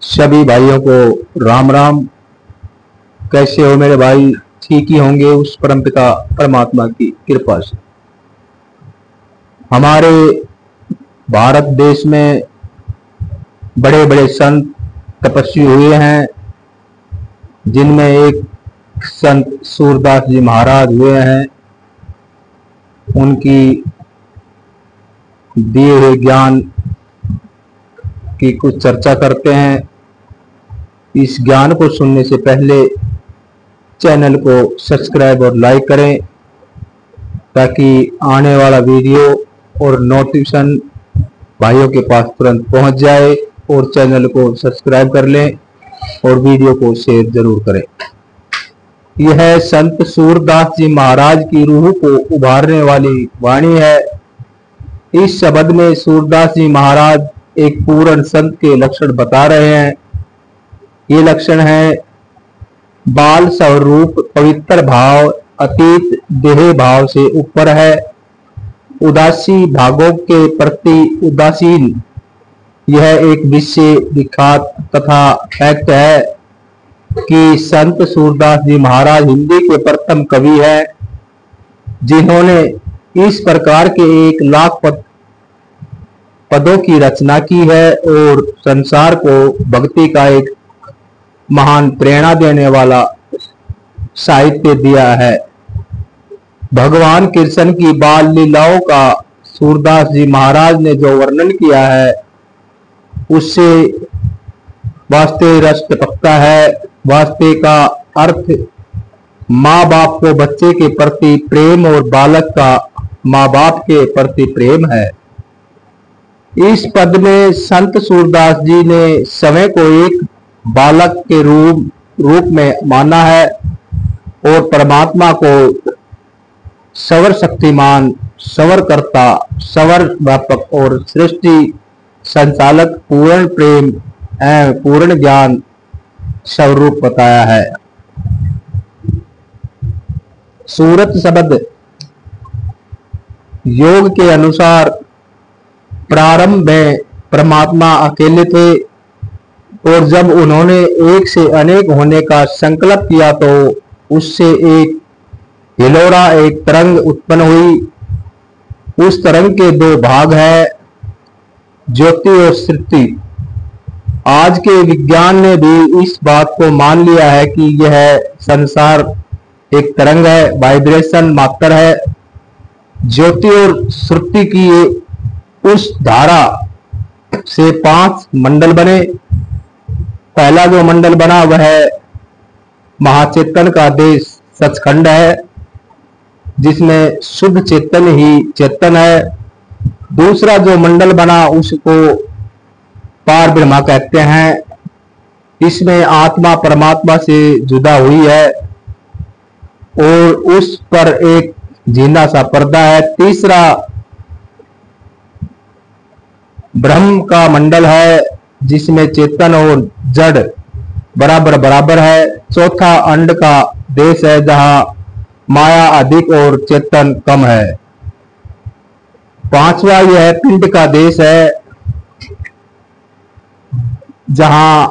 सभी भाइयों को राम राम। कैसे हो मेरे भाई? ठीक ही होंगे उस परमपिता परमात्मा की कृपा से। हमारे भारत देश में बड़े बड़े संत तपस्वी हुए हैं, जिनमें एक संत सूरदास जी महाराज हुए हैं। उनकी दिए हुए ज्ञान की कुछ चर्चा करते हैं। इस ज्ञान को सुनने से पहले चैनल को सब्सक्राइब और लाइक करें, ताकि आने वाला वीडियो और नोटिफिकेशन भाइयों के पास तुरंत पहुंच जाए। और चैनल को सब्सक्राइब कर लें और वीडियो को शेयर जरूर करें। यह संत सूरदास जी महाराज की रूह को उभारने वाली वाणी है। इस शब्द में सूरदास जी महाराज एक पूर्ण संत के लक्षण बता रहे हैं। ये लक्षण है बाल स्वरूप, पवित्र भाव, अतीत देह भाव से ऊपर है, उदासी भागों के प्रति उदासीन। यह एक विषय विख्यात तथा फैक्ट है कि संत सूरदास जी महाराज हिंदी के प्रथम कवि हैं, जिन्होंने इस प्रकार के 1 लाख पदों की रचना की है और संसार को भक्ति का एक महान प्रेरणा देने वाला साहित्य दिया है। भगवान कृष्ण की बाल लीलाओं का सूरदास जी महाराज ने जो वर्णन किया है, उससे वास्तव रस टपकता है। वास्तव का अर्थ माँ बाप को बच्चे के प्रति प्रेम और बालक का माँ बाप के प्रति प्रेम है। इस पद में संत सूरदास जी ने समय को एक बालक के रूप में माना है और परमात्मा को सवर शक्तिमान, सवर कर्ता, सवर व्यापक और सृष्टि संचालक, पूर्ण प्रेम एवं पूर्ण ज्ञान स्वरूप बताया है। सूरत शब्द योग के अनुसार प्रारंभ में परमात्मा अकेले थे, और जब उन्होंने एक से अनेक होने का संकल्प किया तो उससे एक हिलोरा, एक तरंग उत्पन्न हुई। उस तरंग के 2 भाग हैं, ज्योति और सृष्टि। आज के विज्ञान ने भी इस बात को मान लिया है कि यह संसार एक तरंग है, वाइब्रेशन मात्र है। ज्योति और सृष्टि की उस धारा से 5 मंडल बने। पहला जो मंडल बना वह महाचेतन का देश सचखंड है, जिसमें शुद्ध चेतन ही चेतन है। दूसरा जो मंडल बना उसको पार ब्रह्मा कहते हैं। इसमें आत्मा परमात्मा से जुदा हुई है और उस पर एक झीना सा पर्दा है। तीसरा ब्रह्म का मंडल है, जिसमें चेतन और जड़ बराबर बराबर है। चौथा अंड का देश है, जहां माया अधिक और चेतन कम है। पांचवा यह पिंड का देश है, जहां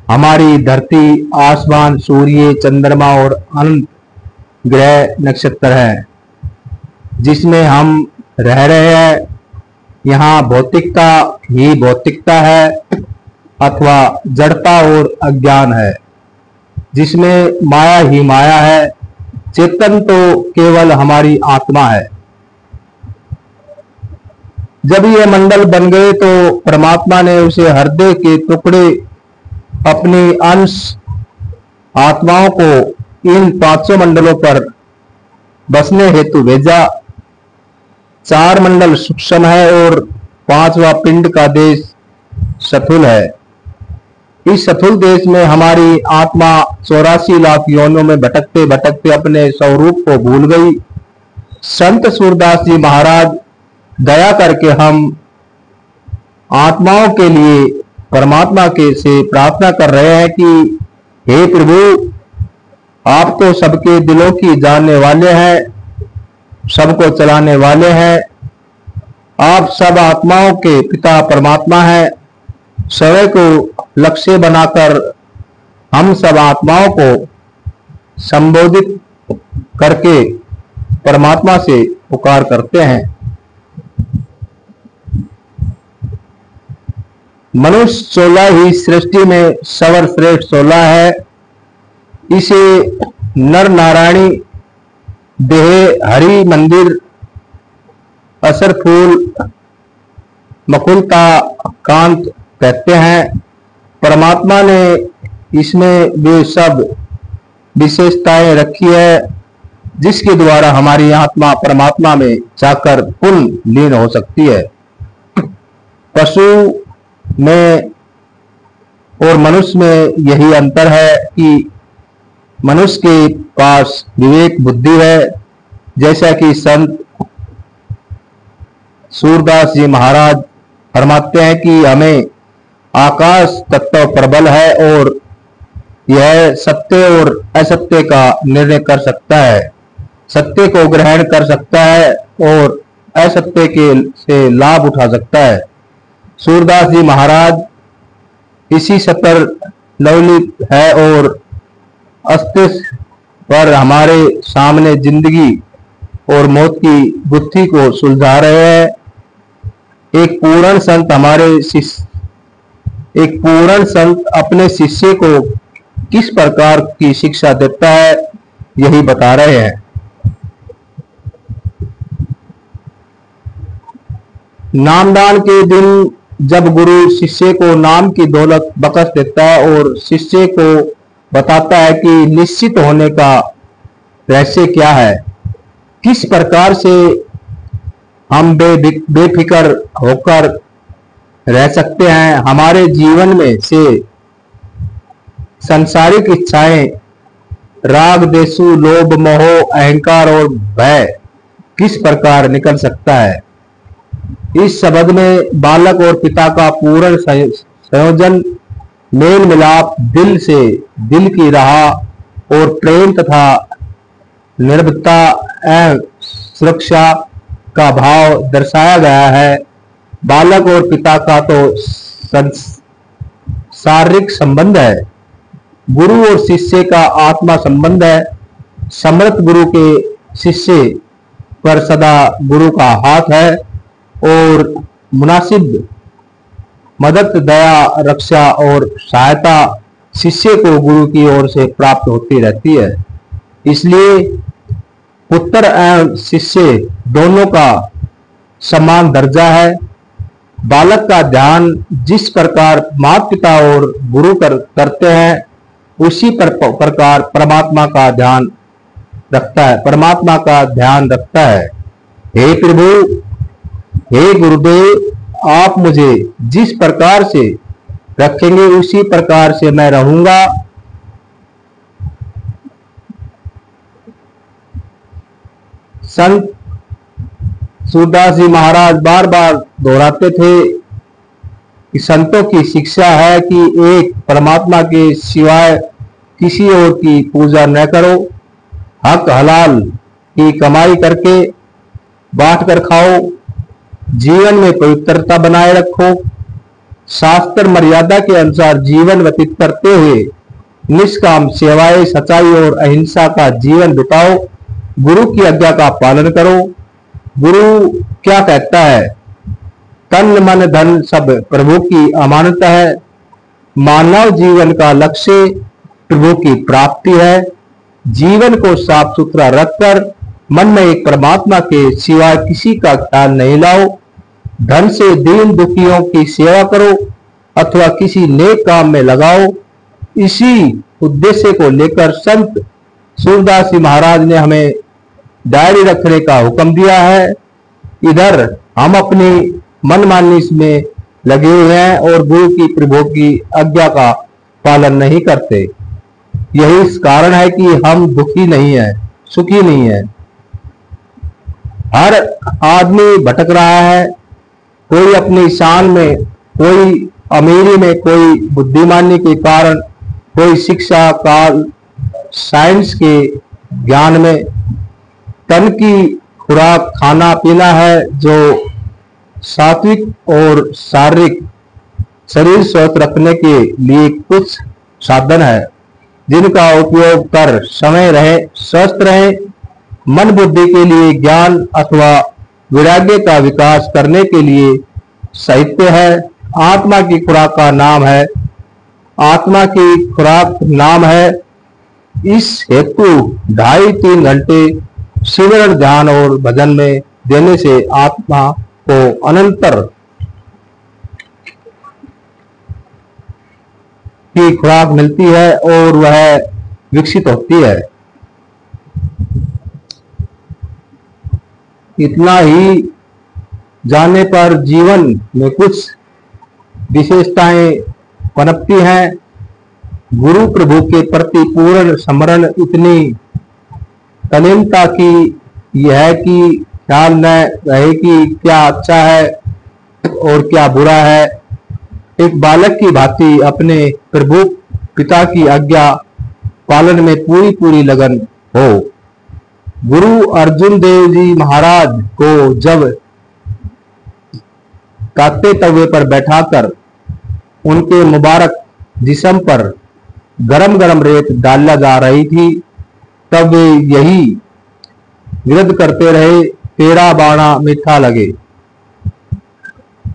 हमारी धरती, आसमान, सूर्य, चंद्रमा और अनंत ग्रह नक्षत्र हैं, जिसमें हम रह रहे हैं। यहाँ भौतिकता ही भौतिकता है अथवा जड़ता और अज्ञान है, जिसमें माया ही माया है। चेतन तो केवल हमारी आत्मा है। जब ये मंडल बन गए तो परमात्मा ने उसे हृदय के टुकड़े अपनी अंश आत्माओं को इन 500 मंडलों पर बसने हेतु भेजा। 4 मंडल सूक्ष्म है और 5वां पिंड का देश स्थूल है। इस स्थूल देश में हमारी आत्मा 84 लाख योनियों में भटकते भटकते अपने स्वरूप को भूल गई। संत सूरदास जी महाराज दया करके हम आत्माओं के लिए परमात्मा के से प्रार्थना कर रहे हैं कि हे प्रभु, आप तो सबके दिलों की जानने वाले हैं, सबको चलाने वाले हैं। आप सब आत्माओं के पिता परमात्मा हैं। समय को लक्ष्य बनाकर हम सब आत्माओं को संबोधित करके परमात्मा से पुकार करते हैं। मनुष्य 16 ही सृष्टि में सर्वश्रेष्ठ 16 है। इसे नर नारायणी देह हरि मंदिर असर फूल मकुलता कांत कहते हैं। परमात्मा ने इसमें वे सब विशेषताएं रखी है जिसके द्वारा हमारी आत्मा परमात्मा में जाकर पुनः लीन हो सकती है। पशु में और मनुष्य में यही अंतर है कि मनुष्य के पास विवेक बुद्धि है, जैसा कि संत सूरदास जी महाराज फरमाते हैं कि हमें आकाश तत्व प्रबल है और यह सत्य और असत्य का निर्णय कर सकता है, सत्य को ग्रहण कर सकता है और असत्य के से लाभ उठा सकता है। सूरदास जी महाराज इसी सतर लवलित है और अस्तित्व पर हमारे सामने जिंदगी और मौत की गुत्थी को सुलझा रहे हैं। एक पूर्ण संत अपने शिष्य को किस प्रकार की शिक्षा देता है यही बता रहे हैं। नामदान के दिन जब गुरु शिष्य को नाम की दौलत बख्श देता है और शिष्य को बताता है कि निश्चित होने का रहस्य क्या है, किस प्रकार से हम बेफिक्र होकर रह सकते हैं, हमारे जीवन में से सांसारिक इच्छाएं, राग देशु लोभ मोह अहंकार और भय किस प्रकार निकल सकता है। इस शब्द में बालक और पिता का पूर्ण संयोजन, मेल मिलाप, दिल से दिल की राह और प्रेम तथा निर्भयता एवं सुरक्षा का भाव दर्शाया गया है। बालक और पिता का तो शारीरिक संबंध है, गुरु और शिष्य का आत्मा संबंध है। समर्थ गुरु के शिष्य पर सदा गुरु का हाथ है और मुनासिब मदद, दया, रक्षा और सहायता शिष्य को गुरु की ओर से प्राप्त होती रहती है। इसलिए पुत्र एवं शिष्य दोनों का समान दर्जा है। बालक का ध्यान जिस प्रकार माता पिता और गुरु करते हैं उसी प्रकार परमात्मा का ध्यान रखता है। हे प्रभु, हे गुरुदेव, आप मुझे जिस प्रकार से रखेंगे उसी प्रकार से मैं रहूंगा। संत सूरदास जी महाराज बार बार दोहराते थे कि संतों की शिक्षा है कि एक परमात्मा के सिवाय किसी और की पूजा न करो, हक हलाल की कमाई करके बांट कर खाओ, जीवन में पवित्रता बनाए रखो, शास्त्र मर्यादा के अनुसार जीवन व्यतीत करते हुए निष्काम सेवाएं, सच्चाई और अहिंसा का जीवन बिताओ, गुरु की आज्ञा का पालन करो। गुरु क्या कहता है? तन मन धन सब प्रभु की अमानत है। मानव जीवन का लक्ष्य प्रभु की प्राप्ति है। जीवन को साफ सुथरा रखकर मन में एक परमात्मा के सिवाय किसी का ख्याल नहीं लाओ। धन से दीन दुखियों की सेवा करो अथवा किसी नेक काम में लगाओ। इसी उद्देश्य को लेकर संत सूरदास जी महाराज ने हमें डायरी रखने का हुक्म दिया है। इधर हम अपनी मनमानी में लगे हुए हैं और गुरु की प्रभु की आज्ञा का पालन नहीं करते। यही इस कारण है कि हम दुखी नहीं है, सुखी नहीं है। हर आदमी भटक रहा है, कोई अपनी शान में, कोई अमीरी में, कोई बुद्धिमानी के कारण, कोई शिक्षा काल साइंस के ज्ञान में। तन की खुराक खाना पीना है जो सात्विक और शारीरिक शरीर स्वस्थ रखने के लिए कुछ साधन है जिनका उपयोग कर समय रहे स्वस्थ रहे। मन बुद्धि के लिए ज्ञान अथवा वैराग्य का विकास करने के लिए साहित्य है। आत्मा की खुराक का नाम है, आत्मा की खुराक नाम है। इस हेतु 2.5-3 घंटे सिमरण ध्यान और भजन में देने से आत्मा को अनंतर की खुराक मिलती है और वह विकसित होती है। इतना ही जानने पर जीवन में कुछ विशेषताएं पनपती हैं। गुरु प्रभु के प्रति पूर्ण समरण इतनी तल्लीनता की यह कि ख्याल न रहे कि क्या अच्छा है और क्या बुरा है। एक बालक की भांति अपने प्रभु पिता की आज्ञा पालन में पूरी पूरी लगन हो। गुरु अर्जुन देव जी महाराज को जब ताते तवे पर बैठाकर उनके मुबारक जिस्म पर गरम गरम रेत डाला जा रही थी, तब वे यही विरोध करते रहे, तेरा बाणा मीठा लगे।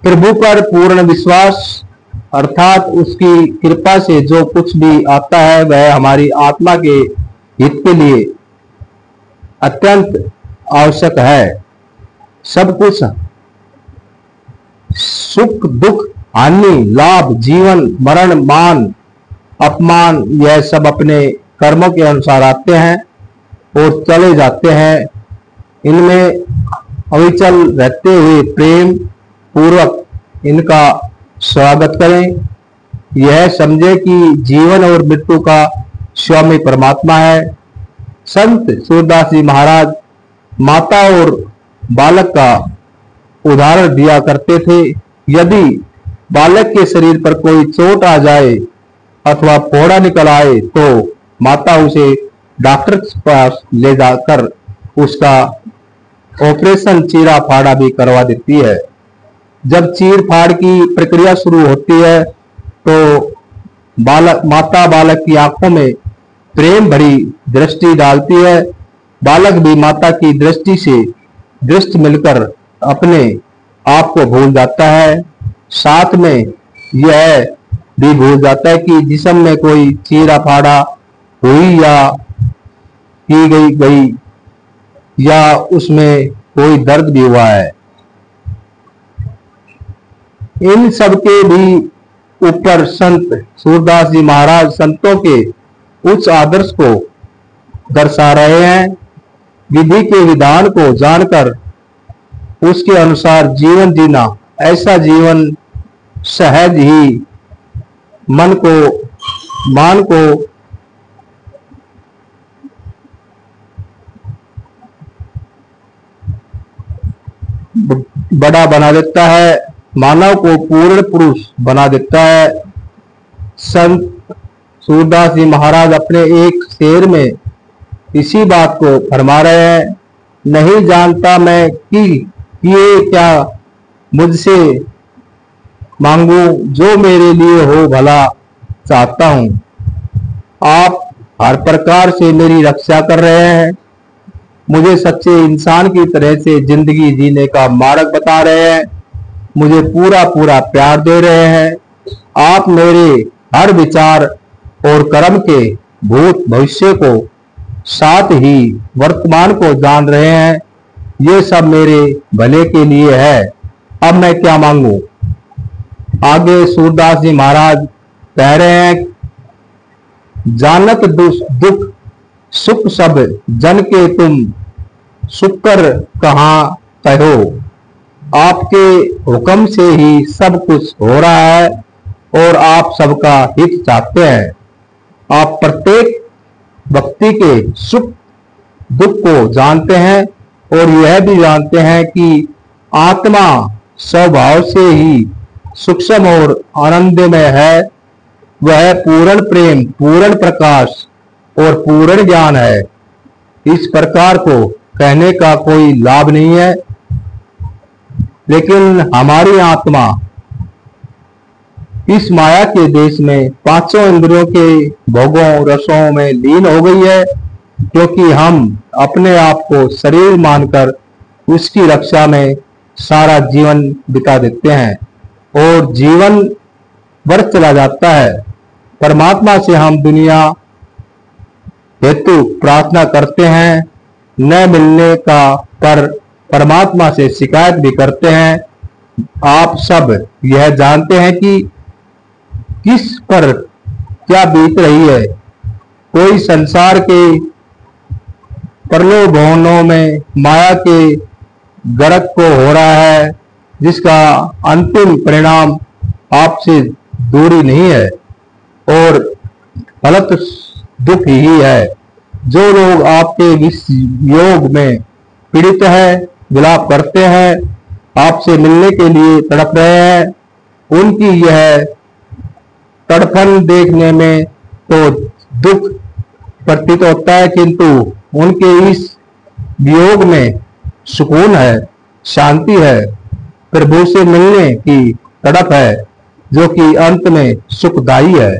प्रभु पर पूर्ण विश्वास अर्थात उसकी कृपा से जो कुछ भी आता है वह हमारी आत्मा के हित के लिए अत्यंत आवश्यक है। सब कुछ सुख दुख हानि लाभ जीवन मरण मान अपमान यह सब अपने कर्मों के अनुसार आते हैं और चले जाते हैं। इनमें अविचल रहते हुए प्रेम पूर्वक इनका स्वागत करें। यह समझे कि जीवन और मृत्यु का स्वामी परमात्मा है। संत सूरदास जी महाराज माता और बालक का उदाहरण दिया करते थे। यदि बालक के शरीर पर कोई चोट आ जाए अथवा फोड़ा निकल आए तो माता उसे डॉक्टर के पास ले जाकर उसका ऑपरेशन चीरा फाड़ा भी करवा देती है। जब चीर फाड़ की प्रक्रिया शुरू होती है तो माता बालक की आंखों में प्रेम भरी दृष्टि डालती है। बालक भी माता की दृष्टि से दृष्टि मिलकर अपने आप को भूल जाता है। साथ में यह भी भूल जाता है कि जिस्म में कोई चीरा फाड़ा हुई या की गई या उसमें कोई दर्द भी हुआ है। इन सब के भी ऊपर संत सूरदास जी महाराज संतों के उच्च आदर्श को दर्शा रहे हैं। विधि के विधान को जानकर उसके अनुसार जीवन जीना, ऐसा जीवन सहज ही मान को बड़ा बना देता है, मानव को पूर्ण पुरुष बना देता है। संत सूरदास जी महाराज अपने एक शेर में इसी बात को फरमा रहे हैं। नहीं जानता मैं कि ये क्या मुझसे मांगू, जो मेरे लिए हो भला चाहता हूं। आप हर प्रकार से मेरी रक्षा कर रहे हैं, मुझे सच्चे इंसान की तरह से जिंदगी जीने का मार्ग बता रहे हैं, मुझे पूरा पूरा प्यार दे रहे हैं। आप मेरे हर विचार और कर्म के भूत भविष्य को साथ ही वर्तमान को जान रहे हैं। ये सब मेरे भले के लिए है, अब मैं क्या मांगू। आगे सूरदास जी महाराज कह रहे हैं, जानत दुख सुख सब जन के तुम शुक्र कहाँ कहो। आपके हुक्म से ही सब कुछ हो रहा है और आप सबका हित चाहते हैं। आप प्रत्येक व्यक्ति के सुख दुख को जानते हैं और यह भी जानते हैं कि आत्मा स्वभाव से ही सूक्ष्म और आनंदमय है। वह पूर्ण प्रेम पूर्ण प्रकाश और पूर्ण ज्ञान है। इस प्रकार को कहने का कोई लाभ नहीं है, लेकिन हमारी आत्मा इस माया के देश में पांचों इंद्रियों के भोगों रसों में लीन हो गई है, क्योंकि हम अपने आप को शरीर मानकर उसकी रक्षा में सारा जीवन बिता देते हैं और जीवन व्यर्थ चला जाता है। परमात्मा से हम दुनिया हेतु प्रार्थना करते हैं, न मिलने का पर परमात्मा से शिकायत भी करते हैं। आप सब यह जानते हैं कि किस पर क्या बीत रही है। कोई संसार के प्रलोभनों में माया के गर्क को हो रहा है, जिसका अंतिम परिणाम आपसे दूरी नहीं है और गलत दुख ही है। जो लोग आपके वियोग में पीड़ित है, विलाप करते हैं, आपसे मिलने के लिए तड़प रहे हैं, उनकी यह तड़पन देखने में तो दुख प्रतीत होता है, किंतु उनके इस वियोग में सुकून है, शांति है, प्रभु से मिलने की तड़प है, जो कि अंत में सुखदायी है।